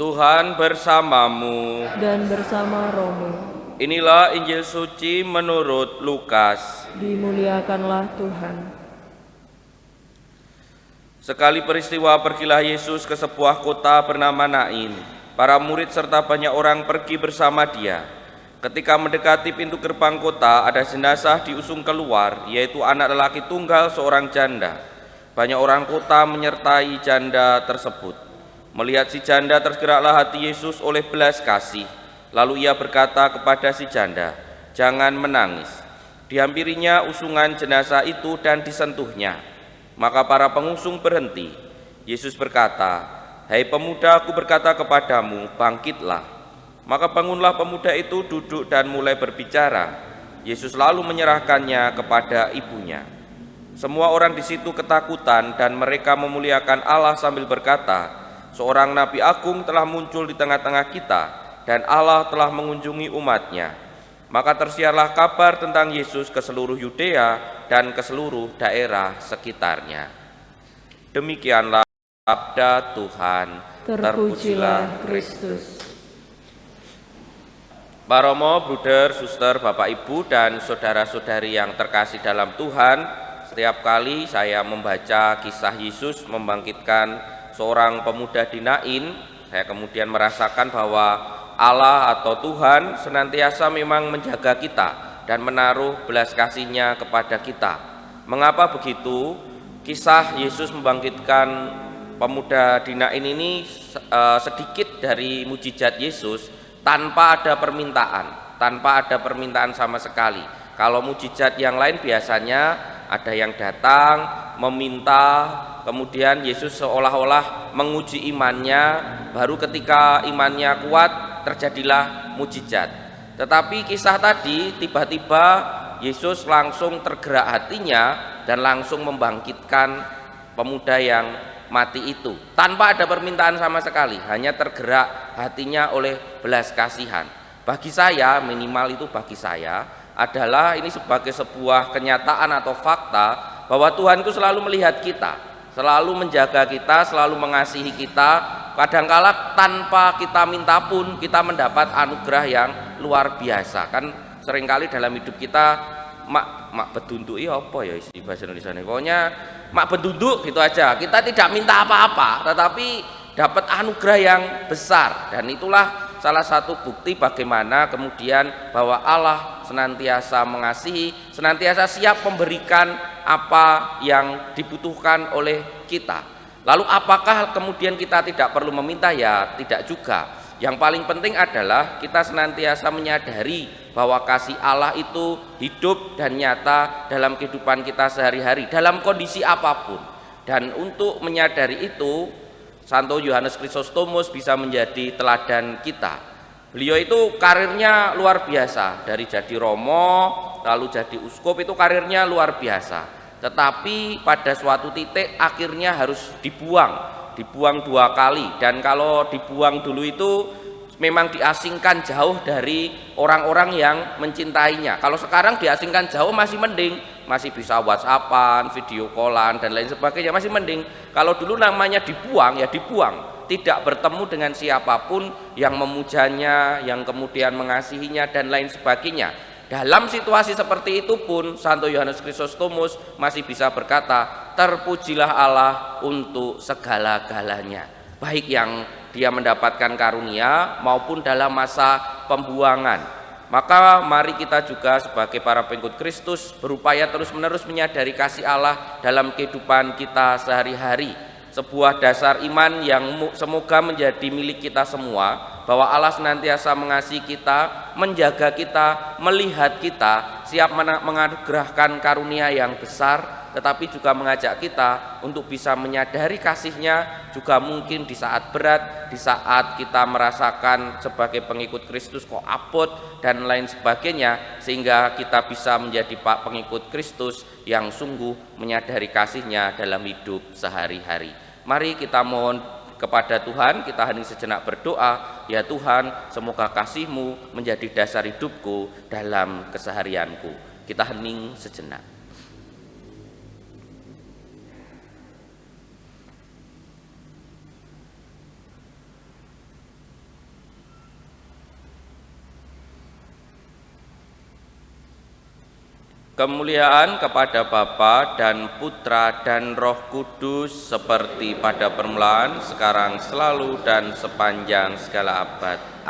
Tuhan bersamamu. Dan bersama rohmu. Inilah Injil suci menurut Lukas. Dimuliakanlah Tuhan. Sekali peristiwa pergilah Yesus ke sebuah kota bernama Nain. Para murid serta banyak orang pergi bersama dia. Ketika mendekati pintu gerbang kota, ada jenazah diusung keluar, yaitu anak lelaki tunggal seorang janda. Banyak orang kota menyertai janda tersebut. Melihat si janda, tergeraklah hati Yesus oleh belas kasih. Lalu ia berkata kepada si janda, "Jangan menangis." Dihampirinya usungan jenazah itu dan disentuhnya. Maka para pengusung berhenti. Yesus berkata, "Hai pemuda, aku berkata kepadamu, bangkitlah." Maka bangunlah pemuda itu, duduk dan mulai berbicara. Yesus lalu menyerahkannya kepada ibunya. Semua orang di situ ketakutan dan mereka memuliakan Allah sambil berkata, "Seorang nabi agung telah muncul di tengah-tengah kita dan Allah telah mengunjungi umatnya." Maka tersiarlah kabar tentang Yesus ke seluruh Yudea dan ke seluruh daerah sekitarnya. Demikianlah sabda Tuhan. Terpujilah Kristus. Pak Romo, Bruder, Suster, Bapak Ibu, dan saudara-saudari yang terkasih dalam Tuhan, setiap kali saya membaca kisah Yesus membangkitkan seorang pemuda di Nain, saya kemudian merasakan bahwa Allah atau Tuhan senantiasa memang menjaga kita dan menaruh belas kasih-Nya kepada kita. Mengapa begitu? Kisah Yesus membangkitkan pemuda di Nain ini sedikit dari mujizat Yesus tanpa ada permintaan sama sekali. Kalau mujizat yang lain biasanya ada yang datang meminta, kemudian Yesus seolah-olah menguji imannya, baru ketika imannya kuat terjadilah mujizat. Tetapi kisah tadi tiba-tiba Yesus langsung tergerak hatinya dan langsung membangkitkan pemuda yang mati itu tanpa ada permintaan sama sekali, hanya tergerak hatinya oleh belas kasihan. Bagi saya, minimal itu bagi saya adalah ini sebagai sebuah kenyataan atau fakta bahwa Tuhan itu selalu melihat kita, selalu menjaga kita, selalu mengasihi kita. Kadangkala tanpa kita minta pun kita mendapat anugerah yang luar biasa. Kan seringkali dalam hidup kita mak bedunduk apa ya isi bahasa Indonesia ini, pokoknya mak bedunduk gitu aja, kita tidak minta apa-apa tetapi dapat anugerah yang besar. Dan itulah salah satu bukti bagaimana kemudian bahwa Allah senantiasa mengasihi, senantiasa siap memberikan apa yang dibutuhkan oleh kita. Lalu apakah kemudian kita tidak perlu meminta? Ya tidak juga. Yang paling penting adalah kita senantiasa menyadari bahwa kasih Allah itu hidup dan nyata dalam kehidupan kita sehari-hari, dalam kondisi apapun. Dan untuk menyadari itu, Santo Yohanes Chrysostomus bisa menjadi teladan kita. Beliau itu karirnya luar biasa, dari jadi romo lalu jadi uskup, itu karirnya luar biasa. Tetapi pada suatu titik akhirnya harus dibuang 2 kali. Dan kalau dibuang dulu itu memang diasingkan jauh dari orang-orang yang mencintainya. Kalau sekarang diasingkan jauh masih mending, masih bisa WhatsAppan, video callan dan lain sebagainya, masih mending. Kalau dulu namanya dibuang, ya dibuang, tidak bertemu dengan siapapun yang memujanya, yang kemudian mengasihinya dan lain sebagainya. Dalam situasi seperti itu pun Santo Yohanes Chrysostomus masih bisa berkata, "Terpujilah Allah untuk segala-galanya." Baik yang dia mendapatkan karunia maupun dalam masa pembuangan. Maka mari kita juga sebagai para pengikut Kristus berupaya terus-menerus menyadari kasih Allah dalam kehidupan kita sehari-hari. Sebuah dasar iman yang semoga menjadi milik kita semua, bahwa Allah senantiasa mengasihi kita, menjaga kita, melihat kita, siap menganugerahkan karunia yang besar, tetapi juga mengajak kita untuk bisa menyadari kasih-Nya juga mungkin di saat berat, di saat kita merasakan sebagai pengikut Kristus kok abot dan lain sebagainya, sehingga kita bisa menjadi pengikut Kristus yang sungguh menyadari kasih-Nya dalam hidup sehari-hari. Mari kita mohon kepada Tuhan, kita hening sejenak berdoa. Ya Tuhan, semoga kasih-Mu menjadi dasar hidupku dalam keseharianku. Kita hening sejenak. Kemuliaan kepada Bapa dan Putra dan Roh Kudus, seperti pada permulaan, sekarang, selalu, dan sepanjang segala abad.